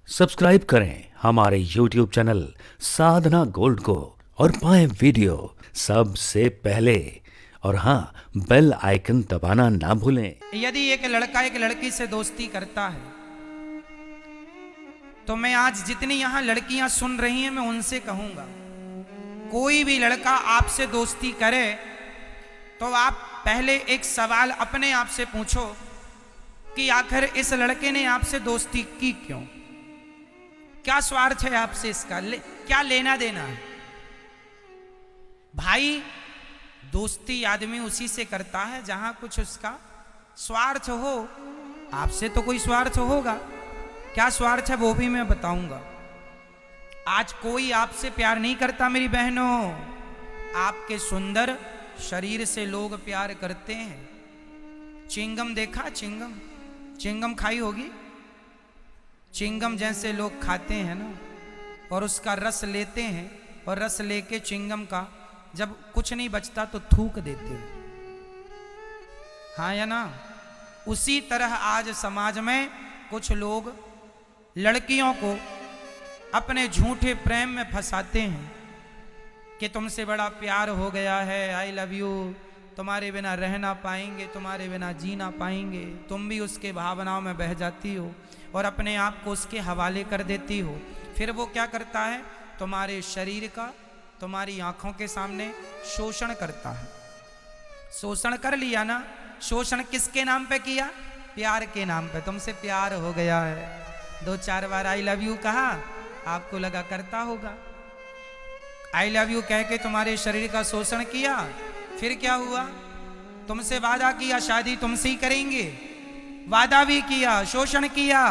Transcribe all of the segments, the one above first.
Subscribe करें हमारे YouTube channel साधना gold को और पाएं वीडियो सबसे पहले। और हाँ, बेल आइकन दबाना ना भूलें। यदि एक लड़का एक लड़की से दोस्ती करता है तो मैं आज जितनी यहां लड़कियां सुन रही हैं मैं उनसे कहूंगा, कोई भी लड़का आपसे दोस्ती करे तो आप पहले एक सवाल अपने आप से पूछो कि आखिर इस लड़के ने आपसे दोस्ती की क्यों? क्या स्वार्थ है आपसे इसका? क्या लेना देना है? भाई, दोस्ती आदमी उसी से करता है जहां कुछ उसका स्वार्थ हो। आपसे तो कोई स्वार्थ होगा, क्या स्वार्थ है वो भी मैं बताऊंगा। आज कोई आपसे प्यार नहीं करता मेरी बहनों, आपके सुंदर शरीर से लोग प्यार करते हैं। चिंगम देखा? चिंगम खाई होगी। चिंगम जैसे लोग खाते हैं ना, और उसका रस लेते हैं, और रस लेके चिंगम का जब कुछ नहीं बचता तो थूक देते हैं, हाँ या ना? उसी तरह आज समाज में कुछ लोग लड़कियों को अपने झूठे प्रेम में फंसाते हैं कि तुमसे बड़ा प्यार हो गया है, आई लव यू, तुम्हारे बिना रह ना पाएंगे, तुम्हारे बिना जी ना पाएंगे। तुम भी उसके भावनाओं में बह जाती हो और अपने आप को उसके हवाले कर देती हो। फिर वो क्या करता है? तुम्हारे शरीर का, तुम्हारी आंखों के सामने शोषण करता है। शोषण कर लिया ना? शोषण किसके नाम पे किया? प्यार के नाम पे। तुमसे प्यार हो गया है, 2-4 बार आई लव यू कहा, आपको लगा करता होगा। आई लव यू कह के तुम्हारे शरीर का शोषण किया, फिर क्या हुआ? तुमसे वादा किया शादी तुमसे ही करेंगे, वादा भी किया, शोषण किया,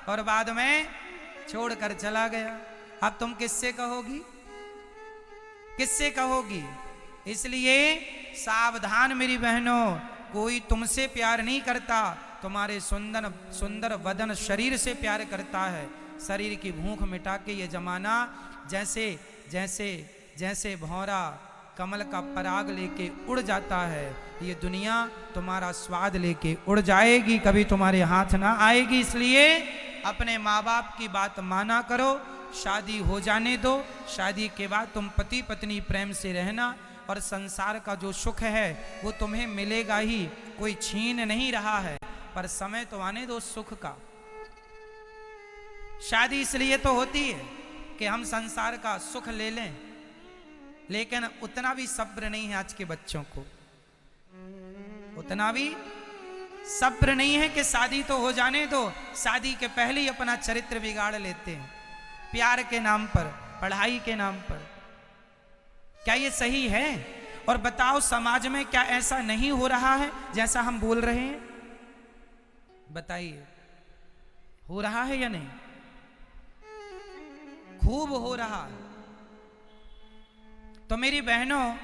और बाद में छोड़कर चला गया। अब तुम किससे कहोगी? किससे कहोगी? इसलिए सावधान मेरी बहनों, कोई तुमसे प्यार नहीं करता, तुम्हारे सुंदर सुंदर वदन शरीर से प्यार करता है। शरीर की भूख मिटा के ये जमाना जैसे जैसे जैसे भौरा कमल का पराग लेके उड़ जाता है, ये दुनिया तुम्हारा स्वाद लेके उड़ जाएगी, कभी तुम्हारे हाथ ना आएगी। इसलिए अपने माँ बाप की बात माना करो, शादी हो जाने दो, शादी के बाद तुम पति पत्नी प्रेम से रहना, और संसार का जो सुख है वो तुम्हें मिलेगा ही, कोई छीन नहीं रहा है, पर समय तो आने दो सुख का। शादी इसलिए तो होती है कि हम संसार का सुख ले लें, लेकिन उतना भी सब्र नहीं है आज के बच्चों को, उतना भी सब्र नहीं है कि शादी तो हो जाने दो, शादी के पहले ही अपना चरित्र बिगाड़ लेते हैं प्यार के नाम पर, पढ़ाई के नाम पर। क्या ये सही है? और बताओ समाज में क्या ऐसा नहीं हो रहा है जैसा हम बोल रहे हैं? बताइए, हो रहा है या नहीं? खूब हो रहा है। तो मेरी बहनों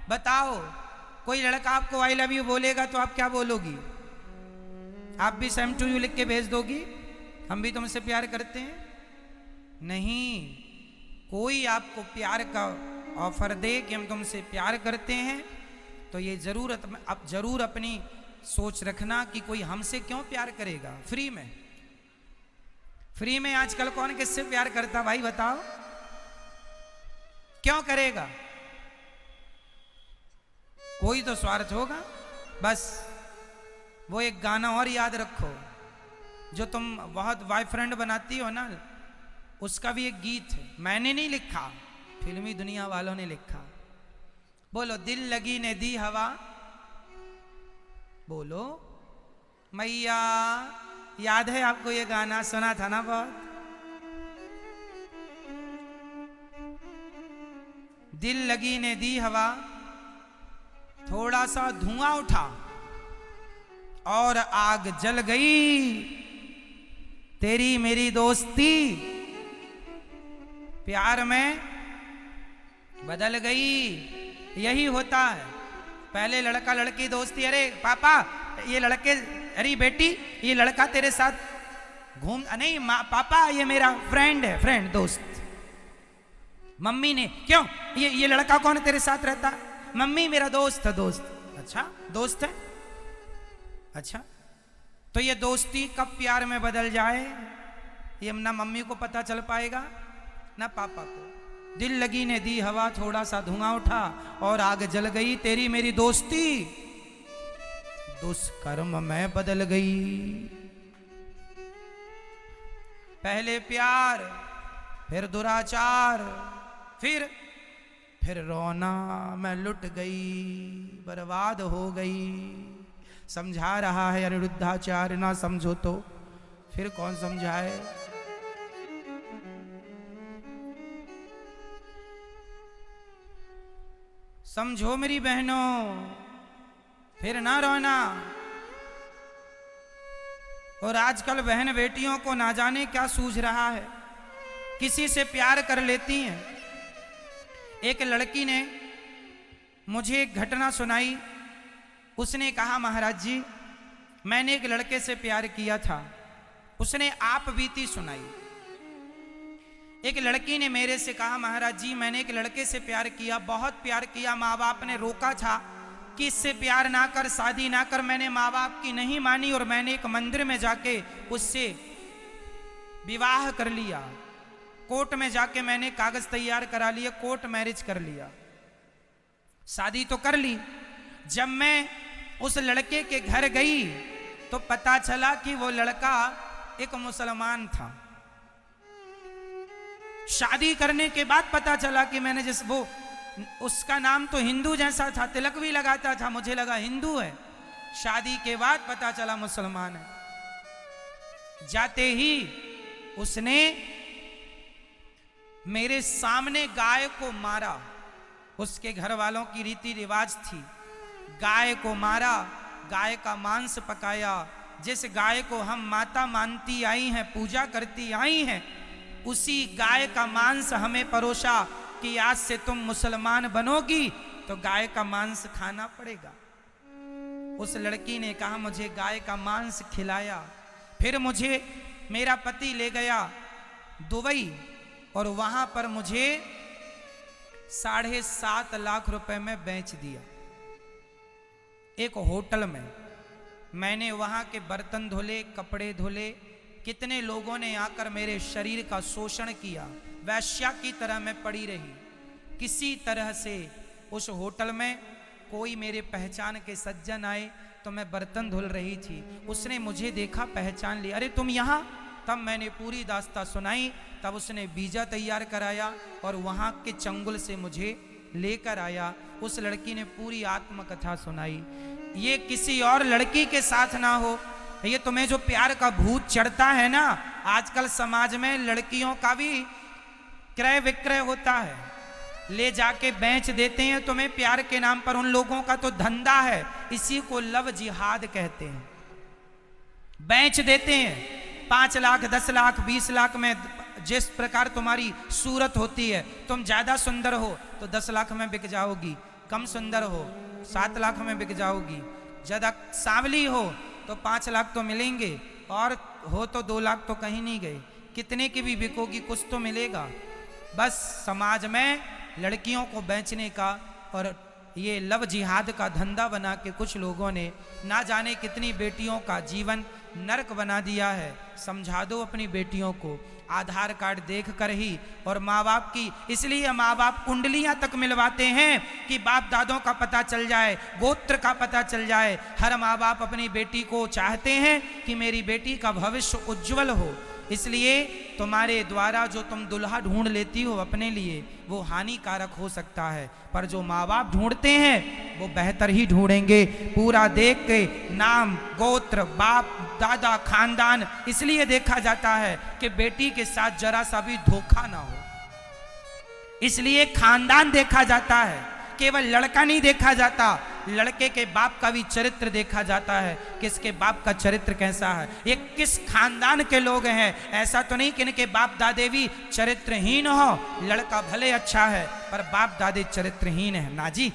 बताओ, कोई लड़का आपको आई लव यू बोलेगा तो आप क्या बोलोगी? आप भी सेम टू यू लिख के भेज दोगी, हम भी तुमसे प्यार करते हैं? नहीं, कोई आपको प्यार का ऑफर दे कि हम तुमसे प्यार करते हैं तो ये जरूर अपनी सोच रखना कि कोई हमसे क्यों प्यार करेगा फ्री में। फ्री में आजकल कौन किससे प्यार करता भाई बताओ? क्यों करेगा? कोई तो स्वार्थ होगा। बस वो एक गाना और याद रखो, जो तुम बहुत बॉयफ्रेंड बनाती हो ना, उसका भी एक गीत है, मैंने नहीं लिखा, फिल्मी दुनिया वालों ने लिखा। बोलो, दिल लगी ने दी हवा, बोलो मैया। याद है आपको ये गाना? सुना था ना बहुत? दिल लगी ने दी हवा, थोड़ा सा धुआं उठा और आग जल गई, तेरी मेरी दोस्ती प्यार में बदल गई। यही होता है। पहले लड़का लड़की दोस्ती, अरे पापा ये लड़के, अरे बेटी ये लड़का तेरे साथ घूम, नहीं पापा ये मेरा फ्रेंड है, फ्रेंड दोस्त। मम्मी ने, क्यों ये लड़का कौन तेरे साथ रहता? मम्मी मेरा दोस्त है, दोस्त। अच्छा दोस्त है, अच्छा तो ये दोस्ती कब प्यार में बदल जाए? ये ना मम्मी को पता चल पाएगा ना पापा को। दिल लगी ने दी हवा, थोड़ा सा धुआं उठा और आग जल गई। तेरी मेरी दोस्ती दुष्कर्म में बदल गई। पहले प्यार, फिर दुराचार, फिर रोना मैं लुट गई, बर्बाद हो गई। समझा रहा है अनिरुद्धाचार्य, ना समझो तो फिर कौन समझाए। समझो मेरी बहनों, फिर ना रोना। और आजकल बहन बेटियों को ना जाने क्या सूझ रहा है, किसी से प्यार कर लेती हैं। एक लड़की ने मुझे एक घटना सुनाई। उसने कहा, महाराज जी मैंने एक लड़के से प्यार किया था। उसने आप बीती सुनाई। एक लड़की ने मेरे से कहा, महाराज जी मैंने एक लड़के से प्यार किया, बहुत प्यार किया। माँ बाप ने रोका था कि इससे प्यार ना कर, शादी ना कर। मैंने माँ बाप की नहीं मानी और मैंने एक मंदिर में जाके उससे विवाह कर लिया। कोर्ट में जाके मैंने कागज तैयार करा लिए, कोर्ट मैरिज कर लिया, शादी तो कर ली। जब मैं उस लड़के के घर गई तो पता चला कि वो लड़का एक मुसलमान था। शादी करने के बाद पता चला कि मैंने जिस वो उसका नाम तो हिंदू जैसा था, तिलक भी लगाता था, मुझे लगा हिंदू है। शादी के बाद पता चला मुसलमान है। जाते ही उसने मेरे सामने गाय को मारा। उसके घर वालों की रीति रिवाज थी, गाय को मारा, गाय का मांस पकाया। जिस गाय को हम माता मानती आई हैं, पूजा करती आई हैं, उसी गाय का मांस हमें परोसा कि आज से तुम मुसलमान बनोगी तो गाय का मांस खाना पड़ेगा। उस लड़की ने कहा, मुझे गाय का मांस खिलाया। फिर मुझे मेरा पति ले गया दुबई और वहां पर मुझे 7.5 लाख रुपए में बेच दिया। एक होटल में मैंने वहां के बर्तन धुले, कपड़े धुले। कितने लोगों ने आकर मेरे शरीर का शोषण किया। वैश्या की तरह मैं पड़ी रही। किसी तरह से उस होटल में कोई मेरे पहचान के सज्जन आए तो मैं बर्तन धुल रही थी। उसने मुझे देखा, पहचान लिया, अरे तुम यहाँ। तब मैंने पूरी दास्तां सुनाई। तब उसने वीजा तैयार कराया और वहाँ के चंगुल से मुझे लेकर आया। उस लड़की ने पूरी आत्मकथा सुनाई। ये किसी और लड़की के साथ ना हो। ये तुम्हें जो प्यार का भूत चढ़ता है ना, आजकल समाज में लड़कियों का भी क्रय विक्रय होता है, ले जाके बेच देते हैं तुम्हें प्यार के नाम पर। उन लोगों का तो धंधा है, इसी को लव जिहाद कहते हैं। बेच देते हैं 5 लाख, 10 लाख, 20 लाख में। जिस प्रकार तुम्हारी सूरत होती है, तुम ज्यादा सुंदर हो तो 10 लाख में बिक जाओगी, कम सुंदर हो 7 लाख में बिक जाओगी, ज्यादा सांवली हो तो 5 लाख तो मिलेंगे, और हो तो 2 लाख तो कहीं नहीं गए। कितने की भी बिकोगी, कुछ तो मिलेगा। बस समाज में लड़कियों को बेचने का और ये लव जिहाद का धंधा बना के कुछ लोगों ने ना जाने कितनी बेटियों का जीवन नरक बना दिया है। समझा दो अपनी बेटियों को, आधार कार्ड देख कर ही। और माँ बाप की, इसलिए माँ बाप कुंडलियां तक मिलवाते हैं कि बाप दादों का पता चल जाए, गोत्र का पता चल जाए। हर माँ बाप अपनी बेटी को चाहते हैं कि मेरी बेटी का भविष्य उज्जवल हो। इसलिए तुम्हारे द्वारा जो तुम दुल्हा ढूंढ लेती हो अपने लिए, वो हानिकारक हो सकता है, पर जो माँ बाप ढूंढते हैं वो बेहतर ही ढूंढेंगे। पूरा देख के नाम, गोत्र, बाप दादा, खानदान, इसलिए देखा जाता है कि बेटी के साथ जरा सा भी धोखा ना हो, इसलिए खानदान देखा जाता है। केवल लड़का नहीं देखा जाता, लड़के के बाप का भी चरित्र देखा जाता है, किसके बाप का चरित्र कैसा है, ये किस खानदान के लोग हैं। ऐसा तो नहीं कि इनके बाप दादे भी चरित्रहीन हो, लड़का भले अच्छा है पर बाप दादे चरित्रहीन है। ना जी,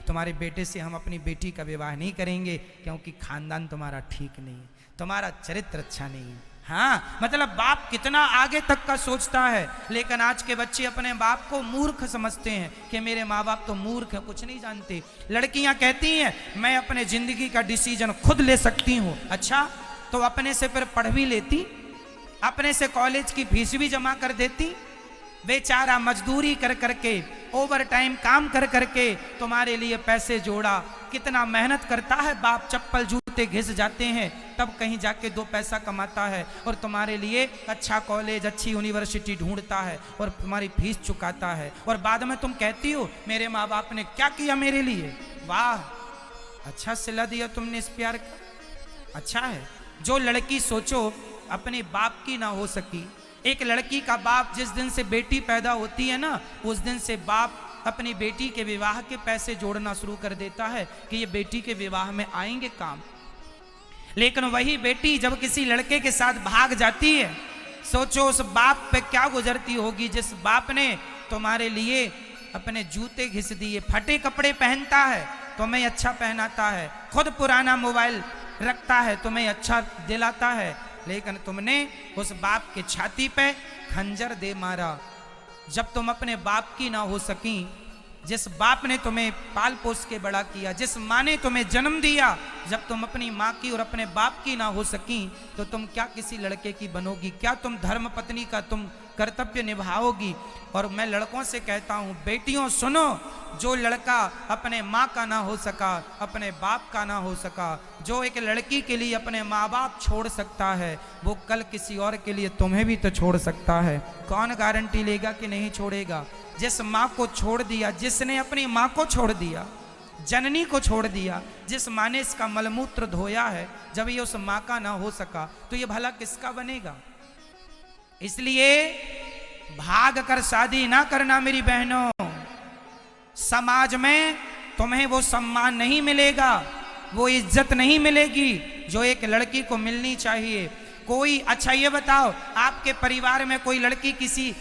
तुम्हारे बेटे से हम अपनी बेटी का विवाह नहीं करेंगे, क्योंकि खानदान तुम्हारा ठीक नहीं है, तुम्हारा चरित्र अच्छा नहीं है। हाँ, मतलब बाप कितना आगे तक का सोचता है। लेकिन आज के बच्चे अपने बाप को मूर्ख समझते हैं कि मेरे माँ बाप तो मूर्ख है, कुछ नहीं जानते। लड़कियां कहती हैं मैं अपने जिंदगी का डिसीजन खुद ले सकती हूँ। अच्छा, तो अपने से फिर पढ़ भी लेती, अपने से कॉलेज की फीस भी जमा कर देती। बेचारा मजदूरी कर करके, ओवर टाइम काम कर करके तुम्हारे लिए पैसे जोड़ा। कितना मेहनत करता है बाप, चप्पल जूते घिस जाते हैं तब कहीं जाके 2 पैसा कमाता है और तुम्हारे लिए अच्छा कॉलेज, अच्छी यूनिवर्सिटी ढूंढता है और तुम्हारी फीस चुकाता है। और बाद में तुम कहती हो मेरे माँ बाप ने क्या किया मेरे लिए। वाह, अच्छा सिला दिया तुमने इस प्यार का, अच्छा है। जो लड़की सोचो अपने बाप की ना हो सकी, एक लड़की का बाप जिस दिन से बेटी पैदा होती है ना, उस दिन से बाप अपनी बेटी के विवाह के पैसे जोड़ना शुरू कर देता है कि ये बेटी के विवाह में आएंगे काम। लेकिन वही बेटी जब किसी लड़के के साथ भाग जाती है, सोचो उस बाप पे क्या गुजरती होगी जिस बाप ने तुम्हारे लिए अपने जूते घिस दिए, फटे कपड़े पहनता है, तुम्हें अच्छा पहनाता है, खुद पुराना मोबाइल रखता है, तुम्हें अच्छा दिलाता है, लेकिन तुमने उस बाप के छाती पे खंजर दे मारा। जब तुम अपने बाप की ना हो सकी, जिस बाप ने तुम्हें पाल पोस के बड़ा किया, जिस माँ ने तुम्हें जन्म दिया, जब तुम अपनी माँ की और अपने बाप की ना हो सकी, तो तुम क्या किसी लड़के की बनोगी? क्या तुम धर्म पत्नी का तुम कर्तव्य निभाओगी? और मैं लड़कों से कहता हूँ, बेटियों सुनो, जो लड़का अपने माँ का ना हो सका, अपने बाप का ना हो सका, जो एक लड़की के लिए अपने माँ बाप छोड़ सकता है, वो कल किसी और के लिए तुम्हें भी तो छोड़ सकता है। कौन गारंटी लेगा कि नहीं छोड़ेगा? जिस माँ को छोड़ दिया, जिसने अपनी माँ को छोड़ दिया, जननी को छोड़ दिया, जिस माँ ने इसका मलमूत्र धोया है, जब ये उस माँ का ना हो सका तो ये भला किसका बनेगा? इसलिए भाग कर शादी ना करना मेरी बहनों। समाज में तुम्हें वो सम्मान नहीं मिलेगा, वो इज्जत नहीं मिलेगी जो एक लड़की को मिलनी चाहिए। कोई, अच्छा ये बताओ, आपके परिवार में कोई लड़की किसी,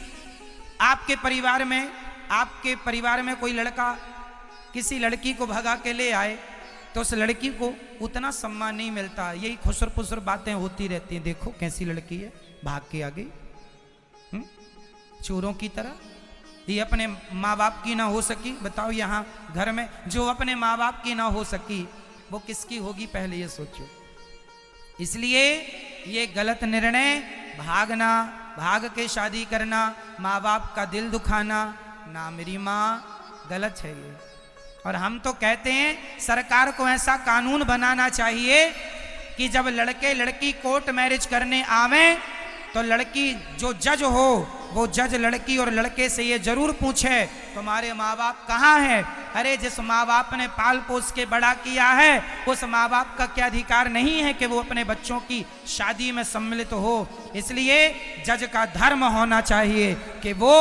आपके परिवार में कोई लड़का किसी लड़की को भगा के ले आए तो उस लड़की को उतना सम्मान नहीं मिलता। यही खुसर पुसर बातें होती रहती हैं, देखो कैसी लड़की है, भाग के आ गई चोरों की तरह। ये अपने माँ बाप की ना हो सकी, बताओ यहाँ घर में जो अपने माँ बाप की ना हो सकी वो किसकी होगी? पहले ये सोचो। इसलिए ये गलत निर्णय, भागना, भाग के शादी करना, माँ बाप का दिल दुखाना, ना मेरी माँ, गलत है ये। और हम तो कहते हैं सरकार को ऐसा कानून बनाना चाहिए कि जब लड़के लड़की कोर्ट मैरिज करने आवे तो लड़की जो जज हो वो जज लड़की और लड़के से ये जरूर पूछे तुम्हारे माँ बाप कहाँ हैं? अरे जिस माँ बाप ने पाल पोस के बड़ा किया है उस माँ बाप का क्या अधिकार नहीं है कि वो अपने बच्चों की शादी में सम्मिलित हो? इसलिए जज का धर्म होना चाहिए कि वो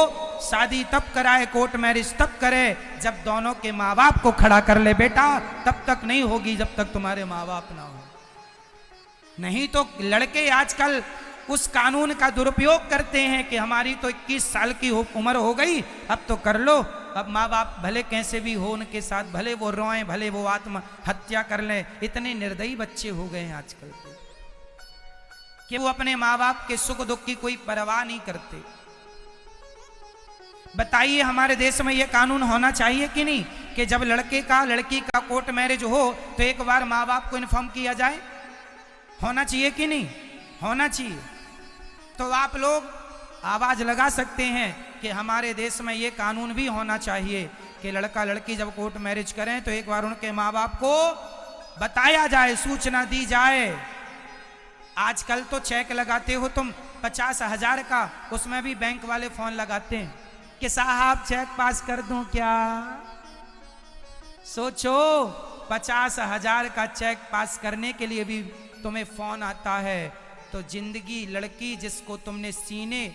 शादी तब कराए, कोर्ट मैरिज तब करे जब दोनों के माँ बाप को खड़ा कर ले। बेटा तब तक नहीं होगी जब तक तुम्हारे माँ बाप ना हो। नहीं तो लड़के आजकल उस कानून का दुरुपयोग करते हैं कि हमारी तो 21 साल की उम्र हो गई, अब तो कर लो। अब माँ बाप भले कैसे भी हो उनके साथ, भले वो रोएं, भले वो आत्महत्या कर लें। इतने निर्दयी बच्चे हो गए हैं आजकल के कि वो अपने माँ बाप के सुख दुख की कोई परवाह नहीं करते। बताइए हमारे देश में ये कानून होना चाहिए कि नहीं कि जब लड़के का लड़की का कोर्ट मैरिज हो तो एक बार माँ बाप को इन्फॉर्म किया जाए? होना चाहिए कि नहीं? होना चाहिए। तो आप लोग आवाज लगा सकते हैं कि हमारे देश में ये कानून भी होना चाहिए कि लड़का लड़की जब कोर्ट मैरिज करें तो एक बार उनके माँ बाप को बताया जाए, सूचना दी जाए। आजकल तो चेक लगाते हो तुम 50,000 का, उसमें भी बैंक वाले फोन लगाते हैं कि साहब चेक पास कर दूं क्या? सोचो 50,000 का चेक पास करने के लिए भी तुम्हें फोन आता है। तो जिंदगी लड़की जिसको तुमने सीने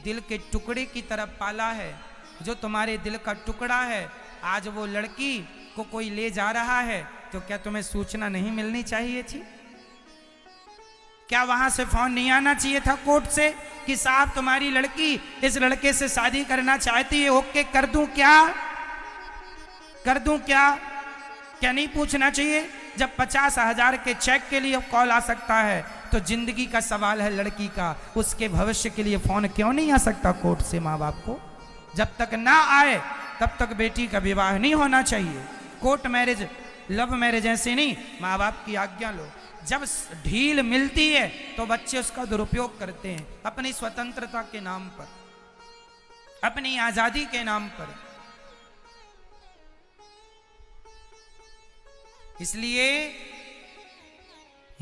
दिल के टुकड़े की तरफ पाला है, जो तुम्हारे दिल का टुकड़ा है, आज वो लड़की को कोई ले जा रहा है तो क्या तुम्हें सूचना नहीं मिलनी चाहिए थी? क्या वहां से फोन नहीं आना चाहिए था कोर्ट से कि साहब तुम्हारी लड़की इस लड़के से शादी करना चाहती है, ओके कर दूं क्या? कर दूं क्या? क्या नहीं पूछना चाहिए? जब 50,000 के चेक के लिए कॉल आ सकता है तो जिंदगी का सवाल है लड़की का, उसके भविष्य के लिए फोन क्यों नहीं आ सकता कोर्ट से माँ बाप को? जब तक ना आए तब तक बेटी का विवाह नहीं होना चाहिए। कोर्ट मैरिज, लव मैरिज ऐसे नहीं, माँ बाप की आज्ञा लो। जब ढील मिलती है तो बच्चे उसका दुरुपयोग करते हैं अपनी स्वतंत्रता के नाम पर, अपनी आजादी के नाम पर। इसलिए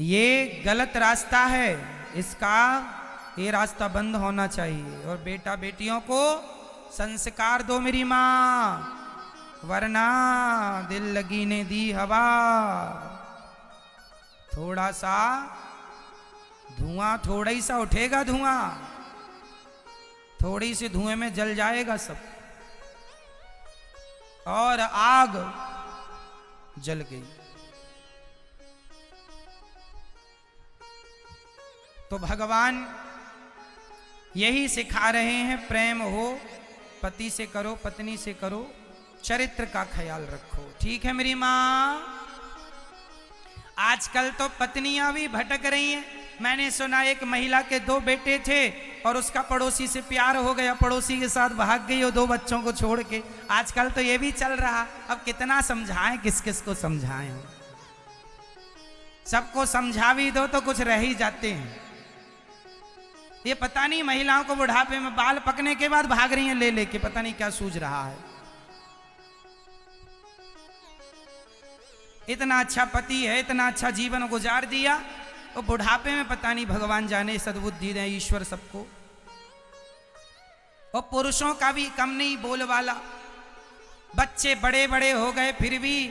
ये गलत रास्ता है, इसका ये रास्ता बंद होना चाहिए। और बेटा बेटियों को संस्कार दो मेरी माँ, वरना दिल लगी ने दी हवा। थोड़ा सा धुआं, थोड़ा ही सा उठेगा धुआं, थोड़ी सी धुएं में जल जाएगा सब, और आग जल गई। तो भगवान यही सिखा रहे हैं, प्रेम हो पति से करो, पत्नी से करो, चरित्र का ख्याल रखो। ठीक है मेरी माँ। आजकल तो पत्नियां भी भटक रही हैं। मैंने सुना एक महिला के 2 बेटे थे और उसका पड़ोसी से प्यार हो गया, पड़ोसी के साथ भाग गई और 2 बच्चों को छोड़ के। आजकल तो ये भी चल रहा। अब कितना समझाएं, किस किस को समझाएं? सबको समझा भी दो तो कुछ रह ही जाते हैं। ये पता नहीं महिलाओं को बुढ़ापे में बाल पकने के बाद भाग रही हैं ले लेके, पता नहीं क्या सूझ रहा है। इतना अच्छा पति है, इतना अच्छा जीवन गुजार दिया, और बुढ़ापे में पता नहीं, भगवान जाने सद्बुद्धि दे ईश्वर सबको। और पुरुषों का भी कम नहीं बोलवाला। बच्चे बड़े बड़े हो गए फिर भी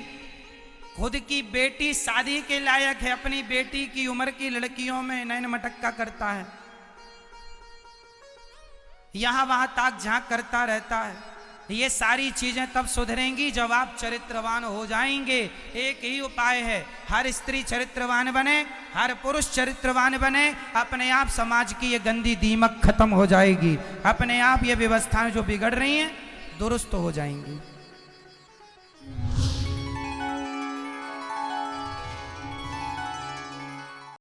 खुद की बेटी शादी के लायक है, अपनी बेटी की उम्र की लड़कियों में नैन मटक्का करता है, यहां वहां ताक झांक करता रहता है। ये सारी चीजें तब सुधरेंगी जब आप चरित्रवान हो जाएंगे। एक ही उपाय है, हर स्त्री चरित्रवान बने, हर पुरुष चरित्रवान बने, अपने आप समाज की ये गंदी दीमक खत्म हो जाएगी, अपने आप ये व्यवस्थाएं जो बिगड़ रही हैं दुरुस्त हो जाएंगी।